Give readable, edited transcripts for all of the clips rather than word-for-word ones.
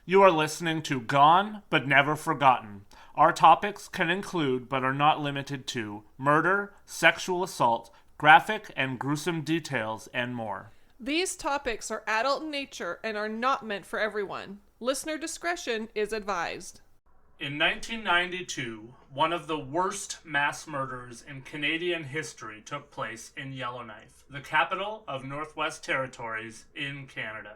You are listening to Gone But Never Forgotten. Our topics can include, but are not limited to, murder, sexual assault, graphic and gruesome details, and more. These topics are adult in nature and are not meant for everyone. Listener discretion is advised. In 1992, one of the worst mass murders in Canadian history took place in Yellowknife, the capital of Northwest Territories in Canada.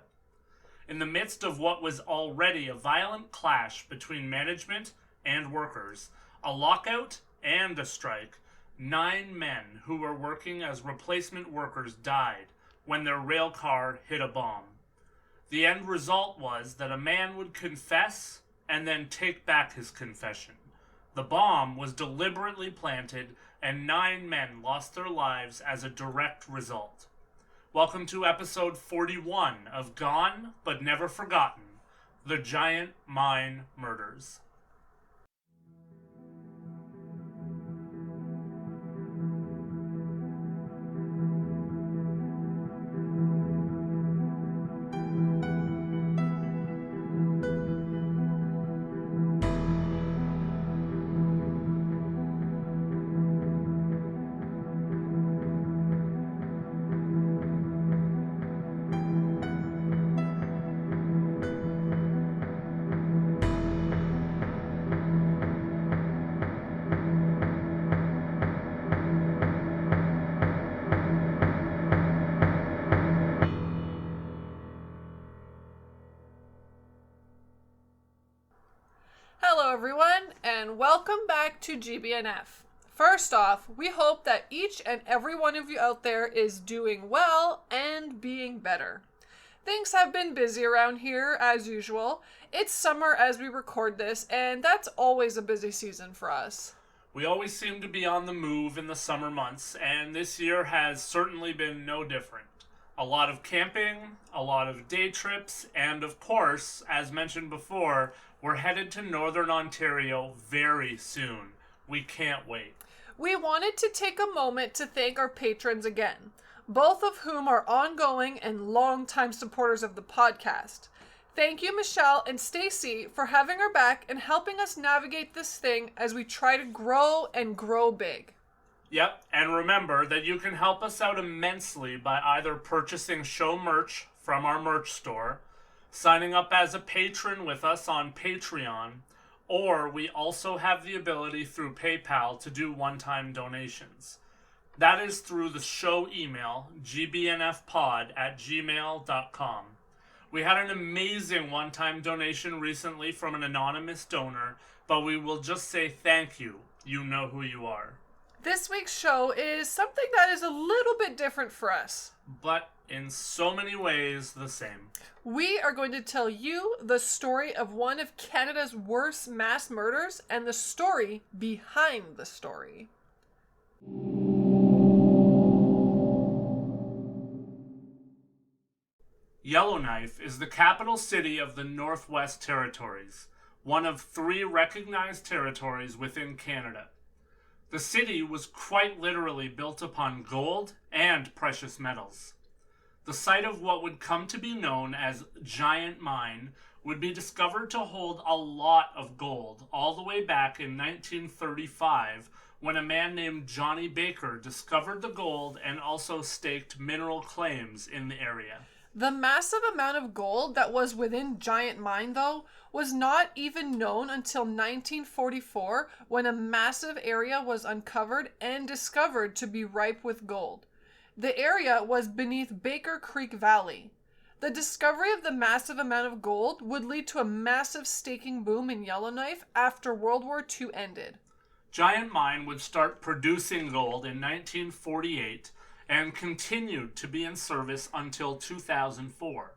In the midst of what was already a violent clash between management and workers, a lockout and a strike, 9 men who were working as replacement workers died when their rail car hit a bomb. The end result was that a man would confess and then take back his confession. The bomb was deliberately planted, and 9 men lost their lives as a direct result. Welcome to episode 41 of Gone But Never Forgotten, The Giant Mine Murders. Hello everyone, and welcome back to GBNF. First off, we hope that each and every one of you out there is doing well and being better. Things have been busy around here as usual. It's summer as we record this, and that's always a busy season for us. We always seem to be on the move in the summer months, and this year has certainly been no different. A lot of camping, a lot of day trips, and of course, as mentioned before, we're headed to Northern Ontario very soon. We can't wait. We wanted to take a moment to thank our patrons again, both of whom are ongoing and longtime supporters of the podcast. Thank you, Michelle and Stacy, for having our back and helping us navigate this thing as we try to grow and grow big. Yep, and remember that you can help us out immensely by either purchasing show merch from our merch store, signing up as a patron with us on Patreon, or we also have the ability through PayPal to do one-time donations. That is through the show email, gbnfpod@gmail.com. We had an amazing one-time donation recently from an anonymous donor, but we will just say thank you. You know who you are. This week's show is something that is a little bit different for us, but in so many ways the same. We are going to tell you the story of one of Canada's worst mass murders and the story behind the story. Yellowknife is the capital city of the Northwest Territories, one of 3 recognized territories within Canada. The city was quite literally built upon gold and precious metals. The site of what would come to be known as Giant Mine would be discovered to hold a lot of gold all the way back in 1935 when a man named Johnny Baker discovered the gold and also staked mineral claims in the area. The massive amount of gold that was within Giant Mine, though, was not even known until 1944 when a massive area was uncovered and discovered to be ripe with gold. The area was beneath Baker Creek Valley. The discovery of the massive amount of gold would lead to a massive staking boom in Yellowknife after World War II ended. Giant Mine would start producing gold in 1948 and continued to be in service until 2004.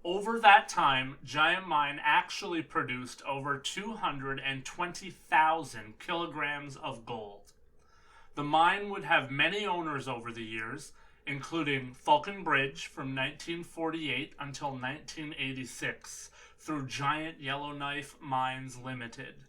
Over that time, Giant Mine actually produced over 220,000 kilograms of gold. The mine would have many owners over the years, including Falconbridge from 1948 until 1986 through Giant Yellowknife Mines Limited,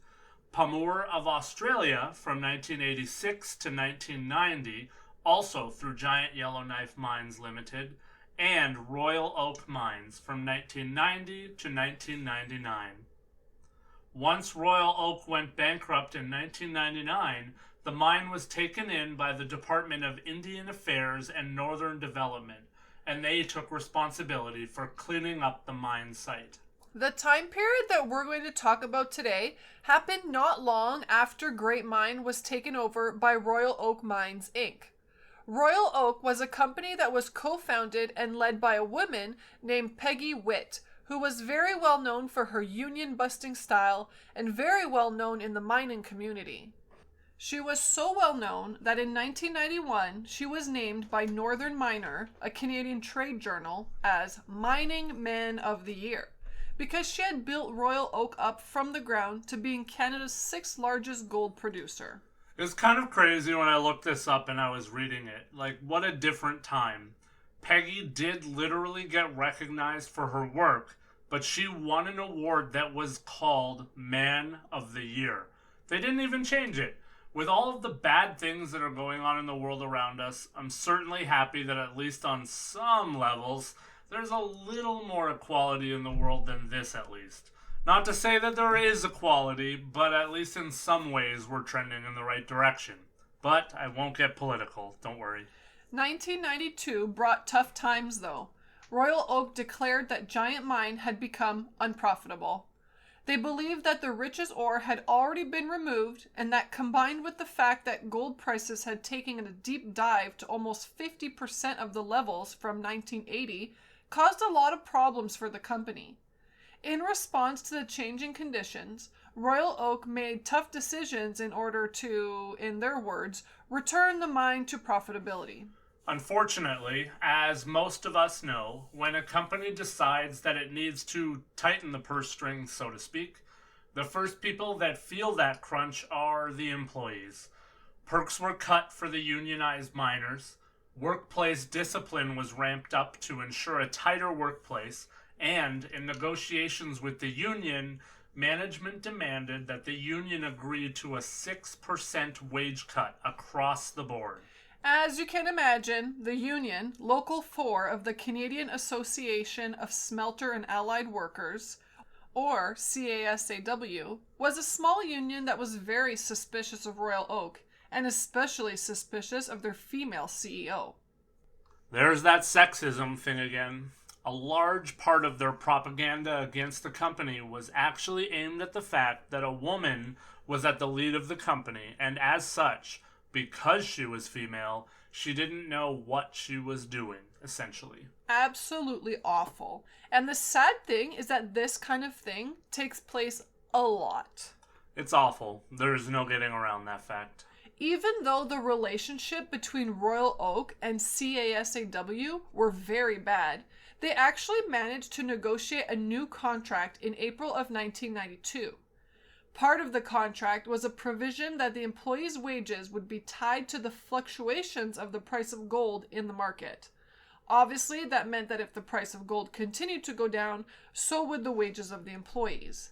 Pamour of Australia from 1986 to 1990, also through Giant Yellowknife Mines Limited, and Royal Oak Mines from 1990 to 1999. Once Royal Oak went bankrupt in 1999, the mine was taken in by the Department of Indian Affairs and Northern Development, and they took responsibility for cleaning up the mine site. The time period that we're going to talk about today happened not long after Great Mine was taken over by Royal Oak Mines, Inc. Royal Oak was a company that was co-founded and led by a woman named Peggy Witt, who was very well known for her union-busting style and very well known in the mining community. She was so well known that in 1991 she was named by Northern Miner, a Canadian trade journal, as Mining Man of the Year, because she had built Royal Oak up from the ground to being Canada's 6th largest gold producer. It was kind of crazy when I looked this up and I was reading it. Like, what a different time. Peggy did literally get recognized for her work, but she won an award that was called Man of the Year. They didn't even change it. With all of the bad things that are going on in the world around us, I'm certainly happy that at least on some levels, there's a little more equality in the world than this at least. Not to say that there is equality, but at least in some ways we're trending in the right direction. But I won't get political, don't worry. 1992 brought tough times though. Royal Oak declared that Giant Mine had become unprofitable. They believed that the richest ore had already been removed, and that combined with the fact that gold prices had taken a deep dive to almost 50% of the levels from 1980, caused a lot of problems for the company. In response to the changing conditions, Royal Oak made tough decisions in order to, in their words, return the mine to profitability. Unfortunately, as most of us know, when a company decides that it needs to tighten the purse strings, so to speak, the first people that feel that crunch are the employees. Perks were cut for the unionized miners, workplace discipline was ramped up to ensure a tighter workplace, and in negotiations with the union, management demanded that the union agree to a 6% wage cut across the board. As you can imagine, the union, Local 4 of the Canadian Association of Smelter and Allied Workers, or CASAW, was a small union that was very suspicious of Royal Oak, and especially suspicious of their female CEO. There's that sexism thing again. A large part of their propaganda against the company was actually aimed at the fact that a woman was at the lead of the company, and as such, because she was female, she didn't know what she was doing, essentially. Absolutely awful. And the sad thing is that this kind of thing takes place a lot. It's awful. There's no getting around that fact. Even though the relationship between Royal Oak and CASAW were very bad, they actually managed to negotiate a new contract in April of 1992. Part of the contract was a provision that the employees' wages would be tied to the fluctuations of the price of gold in the market. Obviously, that meant that if the price of gold continued to go down, so would the wages of the employees.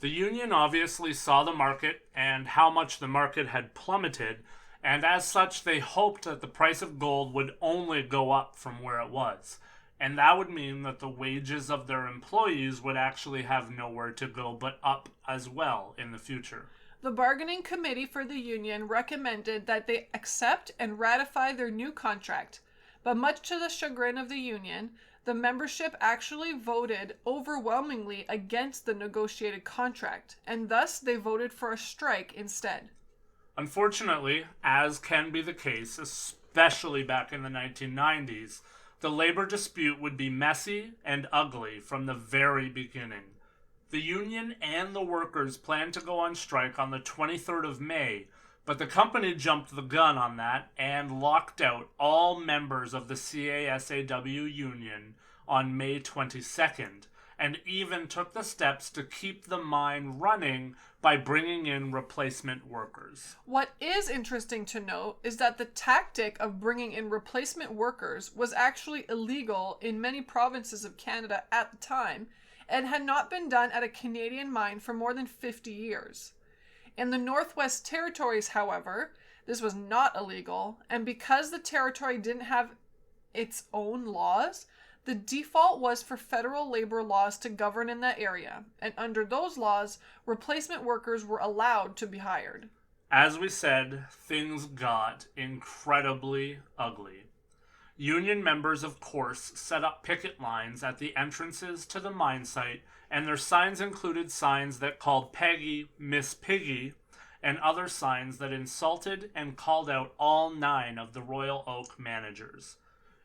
The union obviously saw the market and how much the market had plummeted, and as such they hoped that the price of gold would only go up from where it was. And that would mean that the wages of their employees would actually have nowhere to go but up as well in the future. The bargaining committee for the union recommended that they accept and ratify their new contract, but much to the chagrin of the union, the membership actually voted overwhelmingly against the negotiated contract, and thus they voted for a strike instead. Unfortunately, as can be the case, especially back in the 1990s, the labor dispute would be messy and ugly from the very beginning. The union and the workers planned to go on strike on the 23rd of May, but the company jumped the gun on that and locked out all members of the CASAW union on May 22nd, and even took the steps to keep the mine running by bringing in replacement workers. What is interesting to note is that the tactic of bringing in replacement workers was actually illegal in many provinces of Canada at the time and had not been done at a Canadian mine for more than 50 years. In the Northwest Territories, however, this was not illegal, and because the territory didn't have its own laws, The default was for federal labor laws to govern in that area, and under those laws, replacement workers were allowed to be hired. As we said, things got incredibly ugly. Union members, of course, set up picket lines at the entrances to the mine site, and their signs included signs that called Peggy Miss Piggy, and other signs that insulted and called out all 9 of the Royal Oak managers.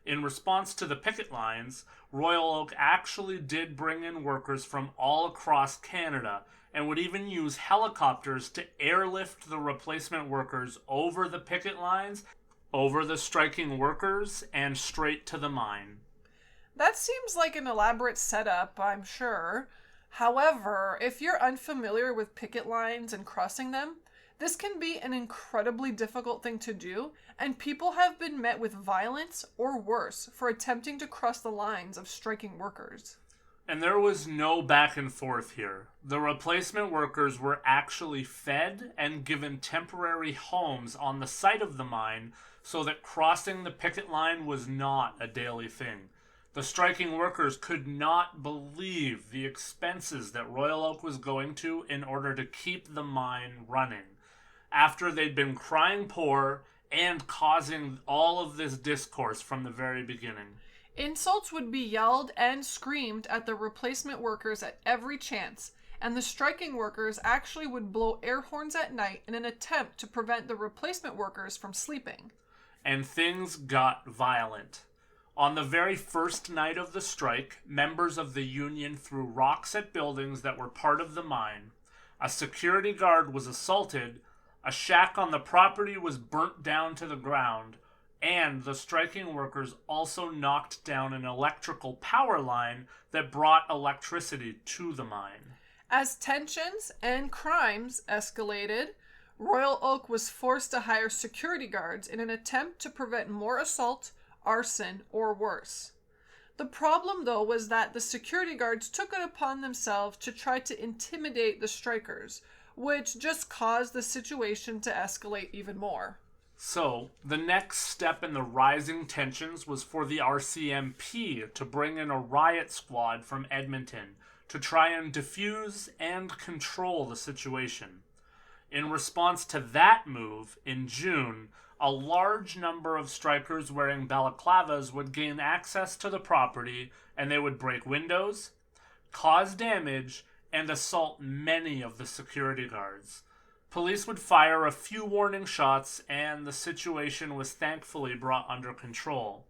In response to the picket lines, Royal Oak actually did bring in workers from all across Canada and would even use helicopters to airlift the replacement workers over the picket lines, over the striking workers, and straight to the mine. That seems like an elaborate setup, I'm sure. However, if you're unfamiliar with picket lines and crossing them, this can be an incredibly difficult thing to do, and people have been met with violence or worse for attempting to cross the lines of striking workers. And there was no back and forth here. The replacement workers were actually fed and given temporary homes on the site of the mine so that crossing the picket line was not a daily thing. The striking workers could not believe the expenses that Royal Oak was going to in order to keep the mine running, after they'd been crying poor and causing all of this discourse from the very beginning. Insults would be yelled and screamed at the replacement workers at every chance, and the striking workers actually would blow air horns at night in an attempt to prevent the replacement workers from sleeping. And things got violent. On the very first night of the strike, members of the union threw rocks at buildings that were part of the mine. A security guard was assaulted, a shack on the property was burnt down to the ground, and the striking workers also knocked down an electrical power line that brought electricity to the mine. As tensions and crimes escalated, Royal Oak was forced to hire security guards in an attempt to prevent more assault, arson, or worse. The problem, though, was that the security guards took it upon themselves to try to intimidate the strikers, which just caused the situation to escalate even more. So, the next step in the rising tensions was for the RCMP to bring in a riot squad from Edmonton to try and defuse and control the situation. In response to that move, in June, a large number of strikers wearing balaclavas would gain access to the property, and they would break windows, cause damage, and assault many of the security guards. Police would fire a few warning shots, and the situation was thankfully brought under control.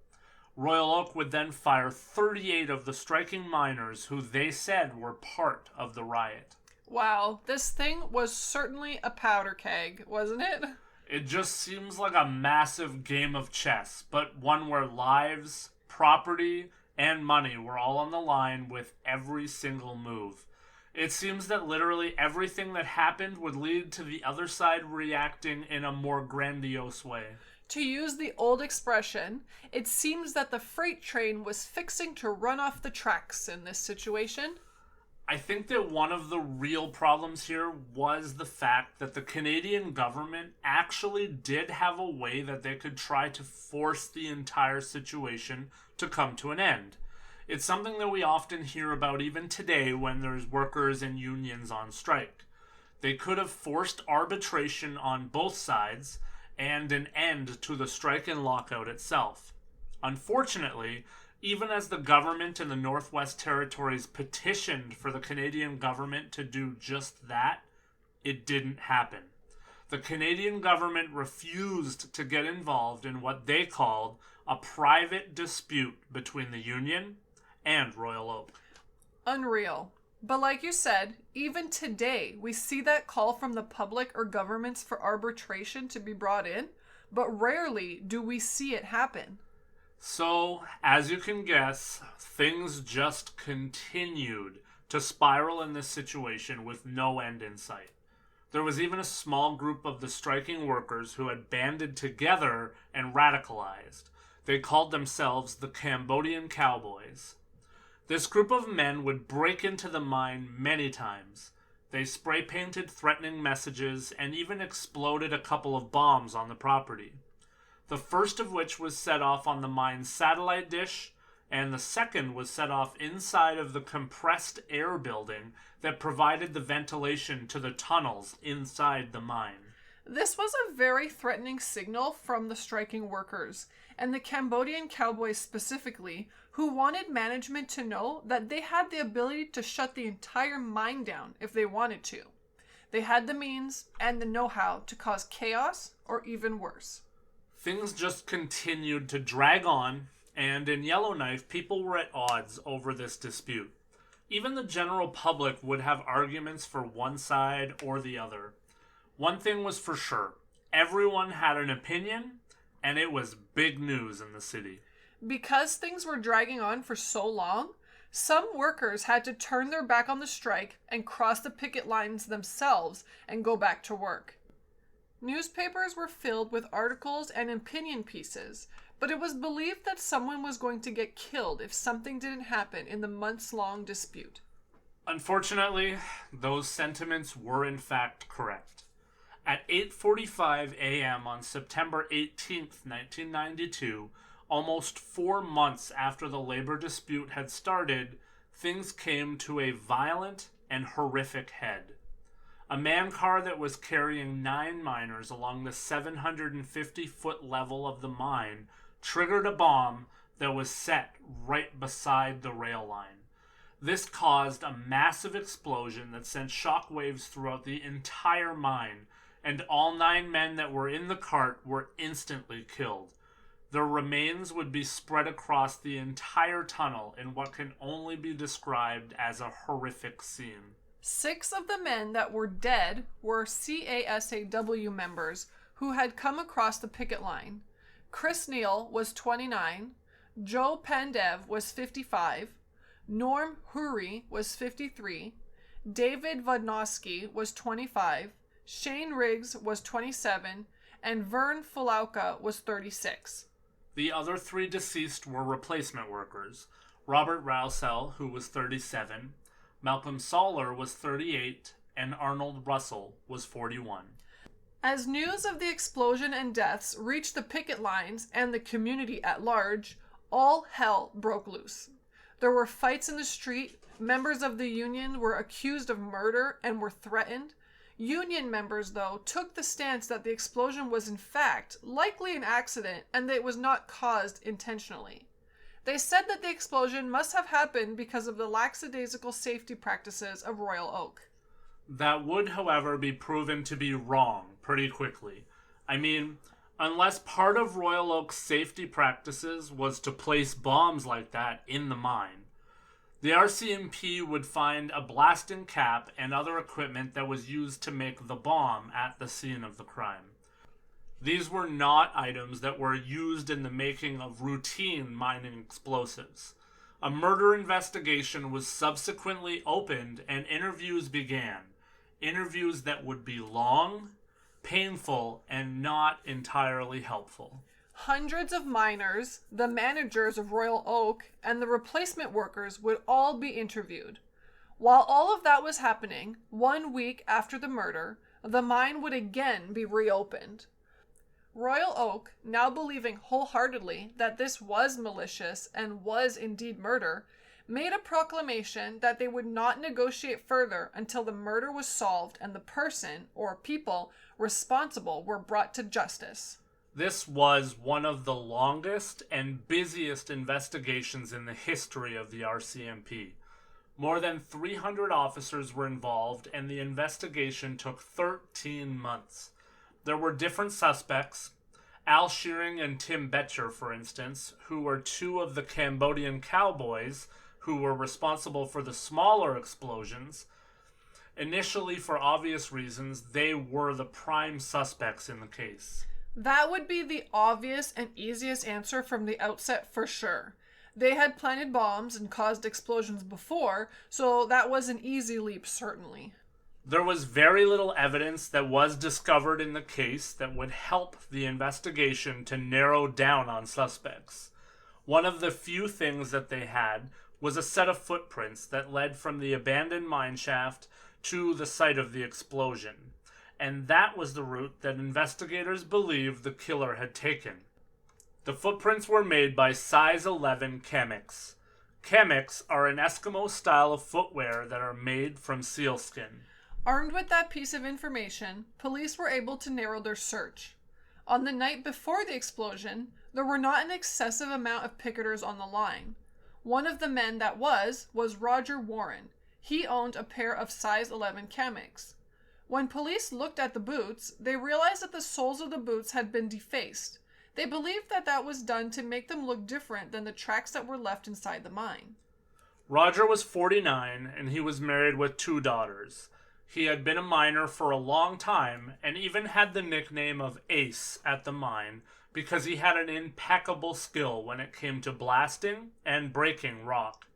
Royal Oak would then fire 38 of the striking miners who they said were part of the riot. Wow, this thing was certainly a powder keg, wasn't it? It just seems like a massive game of chess, but one where lives, property, and money were all on the line with every single move. It seems that literally everything that happened would lead to the other side reacting in a more grandiose way. To use the old expression, it seems that the freight train was fixing to run off the tracks in this situation. I think that one of the real problems here was the fact that the Canadian government actually did have a way that they could try to force the entire situation to come to an end. It's something that we often hear about even today when there's workers and unions on strike. They could have forced arbitration on both sides and an end to the strike and lockout itself. Unfortunately, even as the government in the Northwest Territories petitioned for the Canadian government to do just that, it didn't happen. The Canadian government refused to get involved in what they called a private dispute between the union and Royal Oak. Unreal. But like you said, even today we see that call from the public or governments for arbitration to be brought in, but rarely do we see it happen. So, as you can guess, things just continued to spiral in this situation with no end in sight. There was even a small group of the striking workers who had banded together and radicalized. They called themselves the Cambodian Cowboys. This group of men would break into the mine many times. They spray-painted threatening messages and even exploded a couple of bombs on the property. The first of which was set off on the mine's satellite dish, and the second was set off inside of the compressed air building that provided the ventilation to the tunnels inside the mine. This was a very threatening signal from the striking workers, and the Cambodian cowboys specifically, who wanted management to know that they had the ability to shut the entire mine down if they wanted to. They had the means and the know-how to cause chaos or even worse. Things just continued to drag on, and in Yellowknife, people were at odds over this dispute. Even the general public would have arguments for one side or the other. One thing was for sure, everyone had an opinion, and it was big news in the city. Because things were dragging on for so long, some workers had to turn their back on the strike and cross the picket lines themselves and go back to work. Newspapers were filled with articles and opinion pieces, but it was believed that someone was going to get killed if something didn't happen in the months-long dispute. Unfortunately, those sentiments were in fact correct. At 8:45 a.m. on September 18, 1992, almost 4 months after the labor dispute had started, things came to a violent and horrific head. A man car that was carrying 9 miners along the 750-foot level of the mine triggered a bomb that was set right beside the rail line. This caused a massive explosion that sent shockwaves throughout the entire mine, and all 9 men that were in the cart were instantly killed. Their remains would be spread across the entire tunnel in what can only be described as a horrific scene. 6 of the men that were dead were CASAW members who had come across the picket line. Chris Neal was 29, Joe Pandev was 55, Norm Huri was 53, David Vodnowski was 25, Shane Riggs was 27, and Vern Fulauka was 36. The other 3 deceased were replacement workers. Robert Rousell, who was 37, Malcolm Soller was 38, and Arnold Russell was 41. As news of the explosion and deaths reached the picket lines and the community at large, all hell broke loose. There were fights in the street, members of the union were accused of murder and were threatened. Union members, though, took the stance that the explosion was in fact likely an accident and that it was not caused intentionally. They said that the explosion must have happened because of the lackadaisical safety practices of Royal Oak. That would, however, be proven to be wrong pretty quickly. I mean, unless part of Royal Oak's safety practices was to place bombs like that in the mine, the RCMP would find a blasting cap and other equipment that was used to make the bomb at the scene of the crime. These were not items that were used in the making of routine mining explosives. A murder investigation was subsequently opened and interviews began. Interviews that would be long, painful, and not entirely helpful. Hundreds of miners, the managers of Royal Oak, and the replacement workers would all be interviewed. While all of that was happening, 1 week after the murder, the mine would again be reopened. Royal Oak, now believing wholeheartedly that this was malicious and was indeed murder, made a proclamation that they would not negotiate further until the murder was solved and the person, or people, responsible were brought to justice. This was one of the longest and busiest investigations in the history of the RCMP. More than 300 officers were involved, and the investigation took 13 months. There were different suspects, Al Shearing and Tim Betcher, for instance, who were 2 of the Cambodian cowboys who were responsible for the smaller explosions. Initially, for obvious reasons, they were the prime suspects in the case. That would be the obvious and easiest answer from the outset for sure. They had planted bombs and caused explosions before, so that was an easy leap, certainly. There was very little evidence that was discovered in the case that would help the investigation to narrow down on suspects. One of the few things that they had was a set of footprints that led from the abandoned mine shaft to the site of the explosion, and that was the route that investigators believed the killer had taken. The footprints were made by size 11 kamiks. Kamiks are an Eskimo style of footwear that are made from sealskin. Armed with that piece of information, police were able to narrow their search. On the night before the explosion, there were not an excessive amount of picketers on the line. One of the men that was Roger Warren. He owned a pair of size 11 kamiks. When police looked at the boots, they realized that the soles of the boots had been defaced. They believed that that was done to make them look different than the tracks that were left inside the mine. Roger was 49 and he was married with 2 daughters. He had been a miner for a long time and even had the nickname of Ace at the mine because he had an impeccable skill when it came to blasting and breaking rock.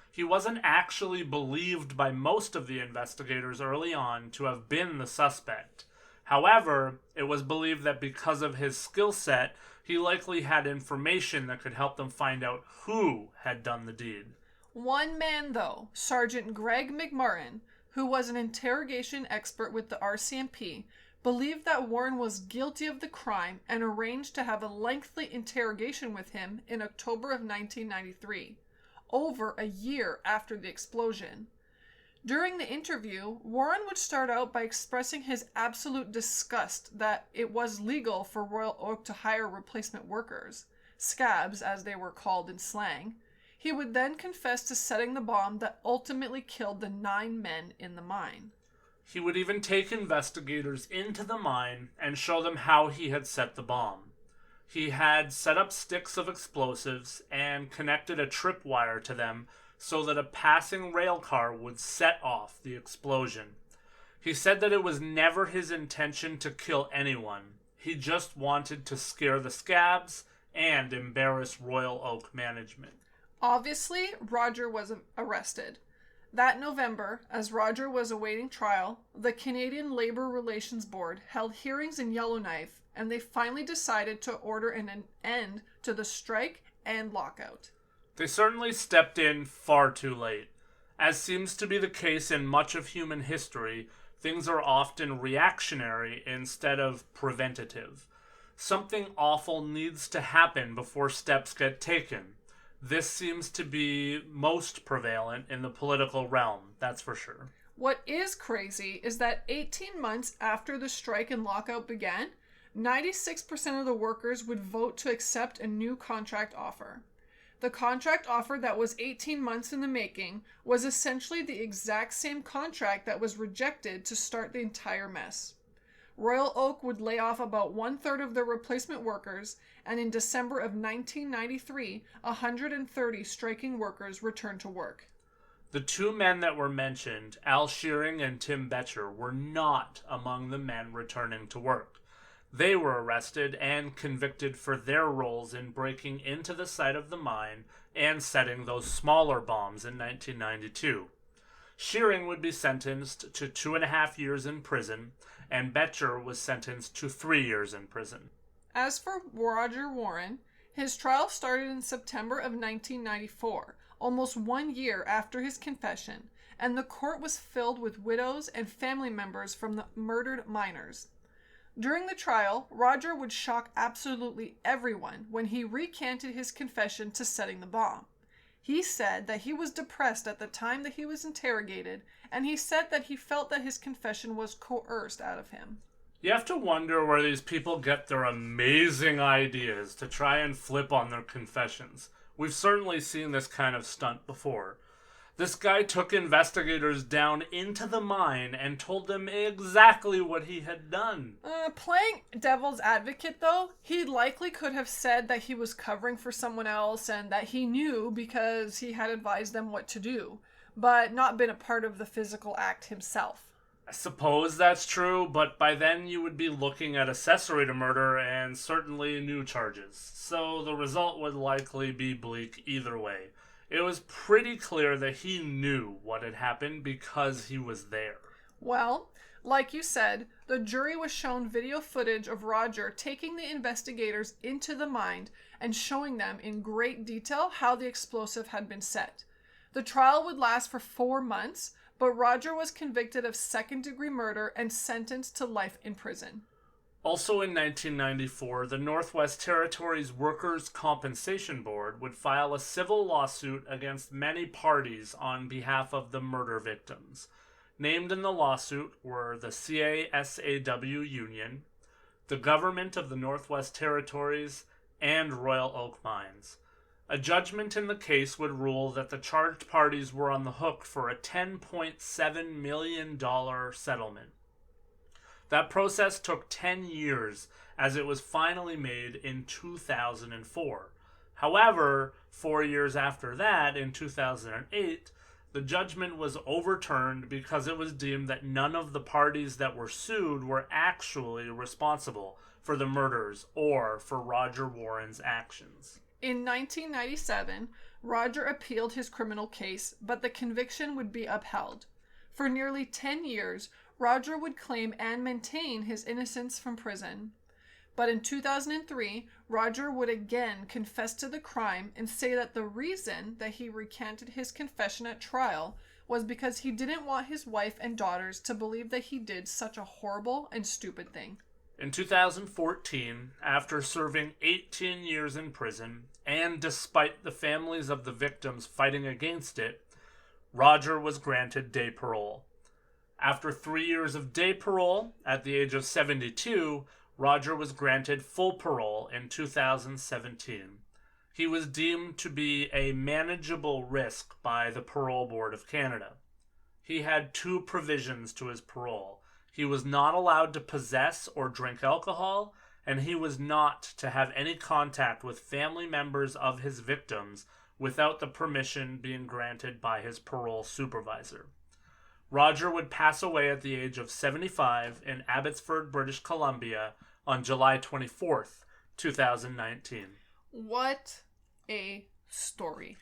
He wasn't actually believed by most of the investigators early on to have been the suspect. However, it was believed that because of his skill set, he likely had information that could help them find out who had done the deed. One man, though, Sergeant Greg McMurrin, who was an interrogation expert with the RCMP, believed that Warren was guilty of the crime and arranged to have a lengthy interrogation with him in October of 1993, over a year after the explosion. During the interview, Warren would start out by expressing his absolute disgust that it was legal for Royal Oak to hire replacement workers, scabs as they were called in slang. He would then confess to setting the bomb that ultimately killed the 9 men in the mine. He would even take investigators into the mine and show them how he had set the bomb. He had set up sticks of explosives and connected a tripwire to them so that a passing rail car would set off the explosion. He said that it was never his intention to kill anyone. He just wanted to scare the scabs and embarrass Royal Oak management. Obviously, Roger was arrested. That November, as Roger was awaiting trial, the Canadian Labour Relations Board held hearings in Yellowknife, and they finally decided to order an end to the strike and lockout. They certainly stepped in far too late. As seems to be the case in much of human history, things are often reactionary instead of preventative. Something awful needs to happen before steps get taken. This seems to be most prevalent in the political realm, that's for sure. What is crazy is that 18 months after the strike and lockout began, 96% of the workers would vote to accept a new contract offer. The contract offer that was 18 months in the making was essentially the exact same contract that was rejected to start the entire mess. Royal Oak would lay off about 1/3 of their replacement workers, and in December of 1993, 130 striking workers returned to work. The 2 men that were mentioned, Al Shearing and Tim Betcher, were not among the men returning to work. They were arrested and convicted for their roles in breaking into the site of the mine and setting those smaller bombs in 1992. Shearing would be sentenced to 2.5 years in prison, and Betcher was sentenced to 3 years in prison. As for Roger Warren, his trial started in September of 1994, almost 1 year after his confession, and the court was filled with widows and family members from the murdered miners. During the trial, Roger would shock absolutely everyone when he recanted his confession to setting the bomb. He said that he was depressed at the time that he was interrogated, and he said that he felt that his confession was coerced out of him. You have to wonder where these people get their amazing ideas to try and flip on their confessions. We've certainly seen this kind of stunt before. This guy took investigators down into the mine and told them exactly what he had done. Playing devil's advocate, though, he likely could have said that he was covering for someone else and that he knew because he had advised them what to do, but not been a part of the physical act himself. I suppose that's true, but by then you would be looking at accessory to murder and certainly new charges, so the result would likely be bleak either way. It was pretty clear that he knew what had happened because he was there. Well, like you said, the jury was shown video footage of Roger taking the investigators into the mine and showing them in great detail how the explosive had been set. The trial would last for 4 months, but Roger was convicted of second-degree murder and sentenced to life in prison. Also in 1994, the Northwest Territories Workers' Compensation Board would file a civil lawsuit against many parties on behalf of the murder victims. Named in the lawsuit were the CASAW Union, the government of the Northwest Territories, and Royal Oak Mines. A judgment in the case would rule that the charged parties were on the hook for a $10.7 million settlement. That process took 10 years, as it was finally made in 2004. However, 4 years after that, in 2008, the judgment was overturned because it was deemed that none of the parties that were sued were actually responsible for the murders or for Roger Warren's actions. In 1997, Roger appealed his criminal case, but the conviction would be upheld. For nearly 10 years, Roger would claim and maintain his innocence from prison. But in 2003, Roger would again confess to the crime and say that the reason that he recanted his confession at trial was because he didn't want his wife and daughters to believe that he did such a horrible and stupid thing. In 2014, after serving 18 years in prison, and despite the families of the victims fighting against it, Roger was granted day parole. After 3 years of day parole, at the age of 72, Roger was granted full parole in 2017. He was deemed to be a manageable risk by the Parole Board of Canada. He had 2 provisions to his parole. He was not allowed to possess or drink alcohol, and he was not to have any contact with family members of his victims without the permission being granted by his parole supervisor. Roger would pass away at the age of 75 in Abbotsford, British Columbia on July 24th, 2019. What a story.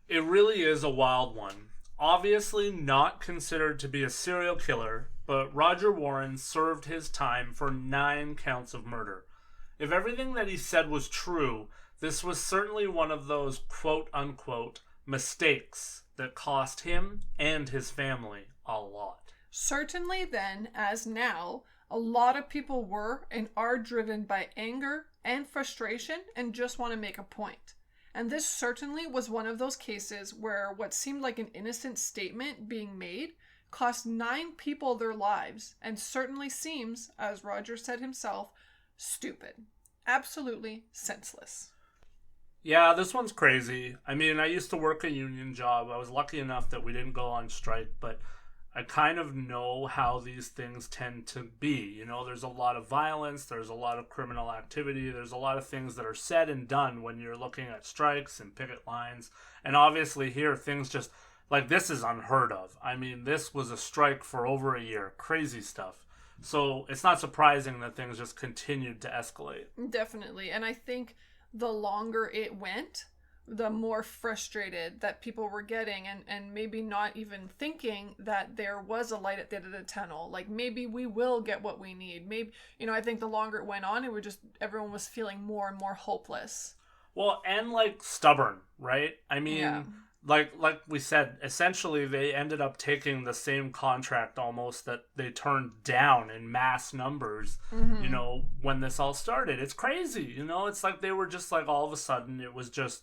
It really is a wild one. Obviously not considered to be a serial killer, but Roger Warren served his time for 9 counts of murder. If everything that he said was true, this was certainly one of those quote-unquote mistakes that cost him and his family a lot. Certainly then, as now, a lot of people were and are driven by anger and frustration and just want to make a point. And this certainly was one of those cases where what seemed like an innocent statement being made cost 9 people their lives and certainly seems, as Roger said himself, stupid. Absolutely senseless. Yeah, this one's crazy. I mean, I used to work a union job. I was lucky enough that we didn't go on strike, but I kind of know how these things tend to be. You know, there's a lot of violence, there's a lot of criminal activity, there's a lot of things that are said and done when you're looking at strikes and picket lines. And obviously here, things just, like, this is unheard of. I mean, this was a strike for over a year. Crazy stuff. So it's not surprising that things just continued to escalate. Definitely. And I think the longer it went, the more frustrated that people were getting and maybe not even thinking that there was a light at the end of the tunnel. Like, maybe we will get what we need. Maybe, I think the longer it went on, it would just, everyone was feeling more and more hopeless. Well, and like stubborn, right? I mean, Yeah. like we said, essentially they ended up taking the same contract almost that they turned down in mass numbers, when this all started. It's crazy, it's like they were just like, all of a sudden it was just,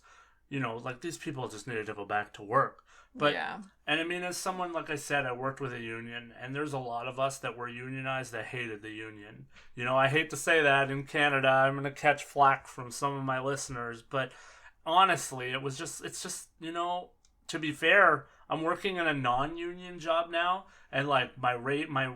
like these people just needed to go back to work. But, yeah. And I mean, as someone, like I said, I worked with a union, and there's a lot of us that were unionized that hated the union. I hate to say that in Canada, I'm going to catch flack from some of my listeners, but honestly, it's just, to be fair, I'm working in a non-union job now, and like my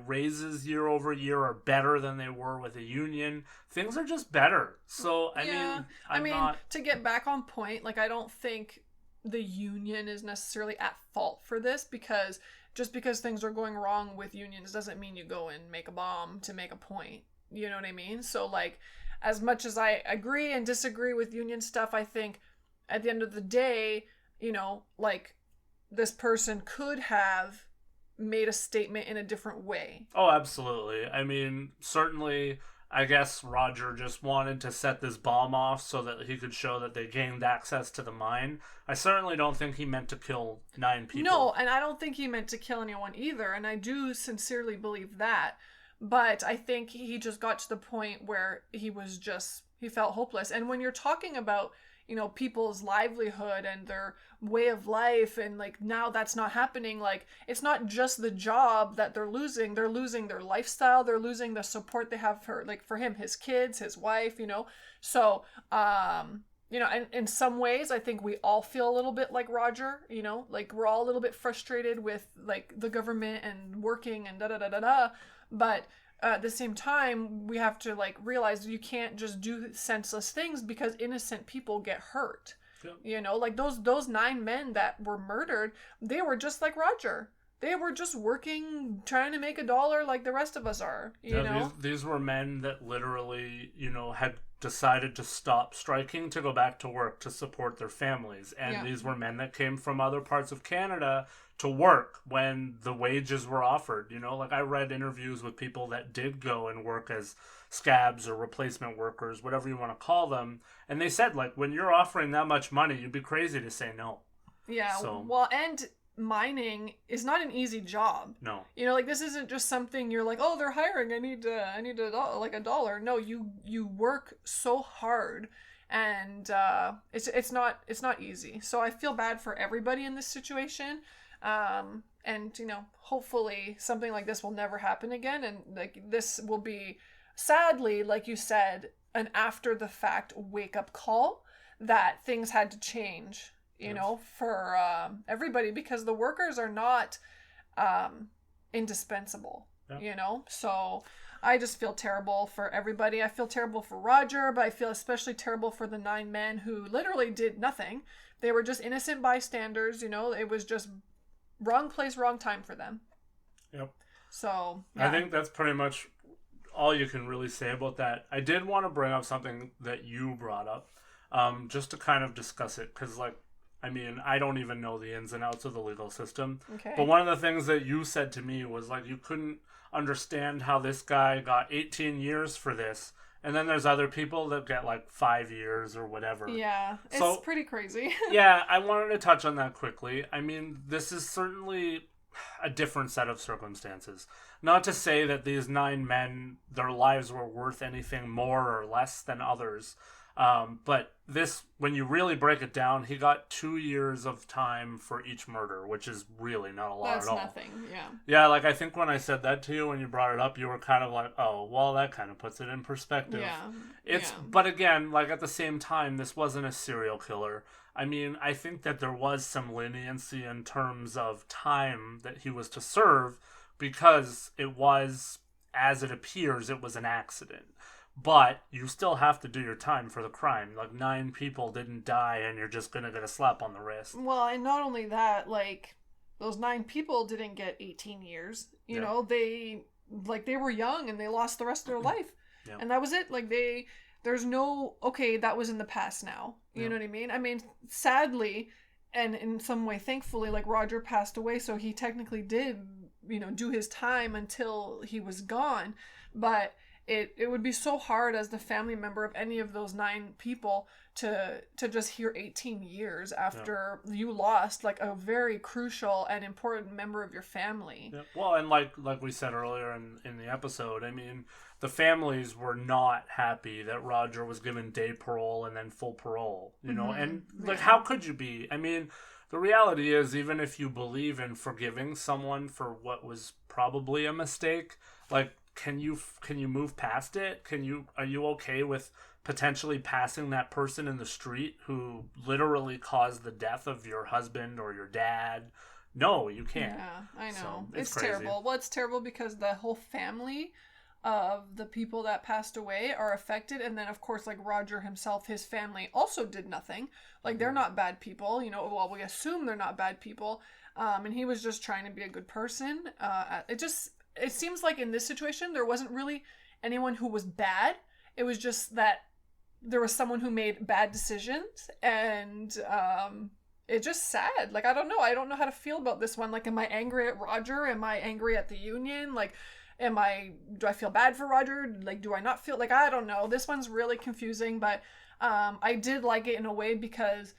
raises year over year are better than they were with a union. Things are just better. So, I mean, to get back on point, like, I don't think the union is necessarily at fault for this, because just because things are going wrong with unions doesn't mean you go and make a bomb to make a point. You know what I mean? So, like, as much as I agree and disagree with union stuff, I think at the end of the day, like, this person could have made a statement in a different way. Oh, absolutely. I mean, certainly, I guess Roger just wanted to set this bomb off so that he could show that they gained access to the mine. I certainly don't think he meant to kill 9 people. No, and I don't think he meant to kill anyone either, and I do sincerely believe that. But I think he just got to the point where he felt hopeless. And when you're talking about, people's livelihood and their way of life, and like now that's not happening, like it's not just the job that they're losing their lifestyle, they're losing the support they have for him, his kids, his wife, so and in some ways I think we all feel a little bit like Roger, like we're all a little bit frustrated with like the government and working and da da da da da, but at the same time, we have to like realize you can't just do senseless things because innocent people get hurt. Yep. Like those 9 men that were murdered, they were just like Roger. They were just working, trying to make a dollar like the rest of us are. You know, these were men that literally, had decided to stop striking to go back to work to support their families, and these were men that came from other parts of Canada to work when the wages were offered. Like I read interviews with people that did go and work as scabs or replacement workers, whatever you want to call them, and they said like when you're offering that much money, you'd be crazy to say no. Yeah. So, well, and mining is not an easy job. No. Like this isn't just something you're like, oh, they're hiring, I need like $1. No, you work so hard, and it's not easy. So I feel bad for everybody in this situation. And hopefully something like this will never happen again, and like this will be, sadly, like you said, an after the fact wake up call that things had to change, for everybody, because the workers are not indispensable. So I just feel terrible for everybody. I feel terrible for Roger, but I feel especially terrible for the 9 men who literally did nothing. They were just innocent bystanders. It was just wrong place, wrong time for them. Yep. So I think that's pretty much all you can really say about that. I did want to bring up something that you brought up, just to kind of discuss it, because I don't even know the ins and outs of the legal system. Okay. But one of the things that you said to me was like you couldn't understand how this guy got 18 years for this, and then there's other people that get like 5 years or whatever. Yeah, it's pretty crazy. Yeah, I wanted to touch on that quickly. This is certainly a different set of circumstances. Not to say that these 9 men, their lives were worth anything more or less than others. But this, when you really break it down, he got 2 years of time for each murder, which is really not a lot at all. That's nothing, yeah. Yeah, like I think when I said that to you, when you brought it up, you were kind of like, oh, well, that kind of puts it in perspective. Yeah. But again, like at the same time, this wasn't a serial killer. I think that there was some leniency in terms of time that he was to serve, because it was, as it appears, it was an accident. But you still have to do your time for the crime. Like 9 people didn't die and you're just going to get a slap on the wrist. Well, and not only that, like those 9 people didn't get 18 years. You know, they were young and they lost the rest of their life. Yeah. And that was it. Like there's no, okay, that was in the past now. You know what I mean? Sadly, and in some way, thankfully, like Roger passed away, so he technically did, do his time until he was gone. But it would be so hard as the family member of any of those 9 people to just hear 18 years after you lost like a very crucial and important member of your family. Yeah. Well, and like we said earlier in the episode, the families were not happy that Roger was given day parole and then full parole, and like how could you be? The reality is, even if you believe in forgiving someone for what was probably a mistake, like can you move past it? Are you okay with potentially passing that person in the street who literally caused the death of your husband or your dad? No, you can't. Yeah, I know. So, it's terrible. Well, it's terrible because the whole family of the people that passed away are affected, and then of course like Roger himself, his family also did nothing. Like they're not bad people, well, we assume they're not bad people, and he was just trying to be a good person. It seems like in this situation, there wasn't really anyone who was bad. It was just that there was someone who made bad decisions, and it's just sad. Like, I don't know. I don't know how to feel about this one. Like, am I angry at Roger? Am I angry at the union? Like, do I feel bad for Roger? Like, do I not feel, like, I don't know. This one's really confusing, but I did like it in a way because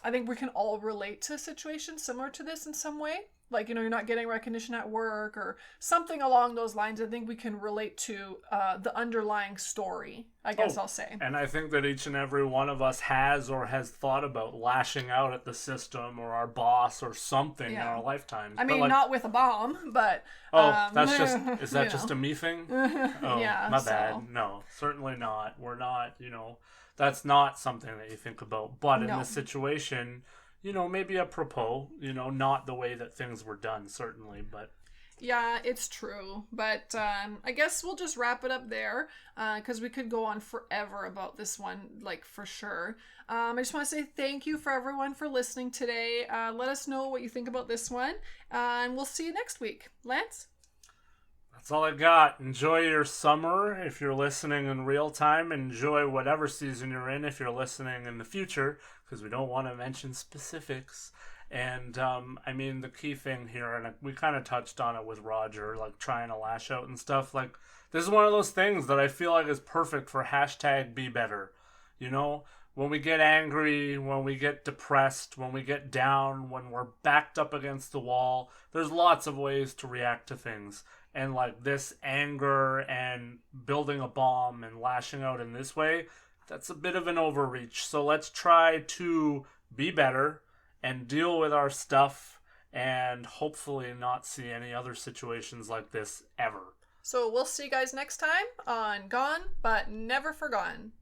I think we can all relate to a situation similar to this in some way. like, you're not getting recognition at work or something along those lines. I think we can relate to the underlying story, I guess I'll say. And I think that each and every one of us has thought about lashing out at the system or our boss or something in our lifetimes. I mean, not with a bomb, but... that's just... Is that just a me thing? Oh, yeah, my bad. No, certainly not. We're not, that's not something that you think about. But in this situation... maybe apropos, not the way that things were done, certainly, but... Yeah, it's true. But I guess we'll just wrap it up there, because we could go on forever about this one, like, for sure. I just want to say thank you for everyone for listening today. Let us know what you think about this one, and we'll see you next week. Lance? That's all I got. Enjoy your summer if you're listening in real time. Enjoy whatever season you're in if you're listening in the future, because we don't want to mention specifics. And, the key thing here, and we kind of touched on it with Roger, like trying to lash out and stuff, like, this is one of those things that I feel like is perfect for #BeBetter. When we get angry, when we get depressed, when we get down, when we're backed up against the wall, there's lots of ways to react to things. And like this anger and building a bomb and lashing out in this way, that's a bit of an overreach. So let's try to be better and deal with our stuff and hopefully not see any other situations like this ever. So we'll see you guys next time on Gone But Never Forgotten.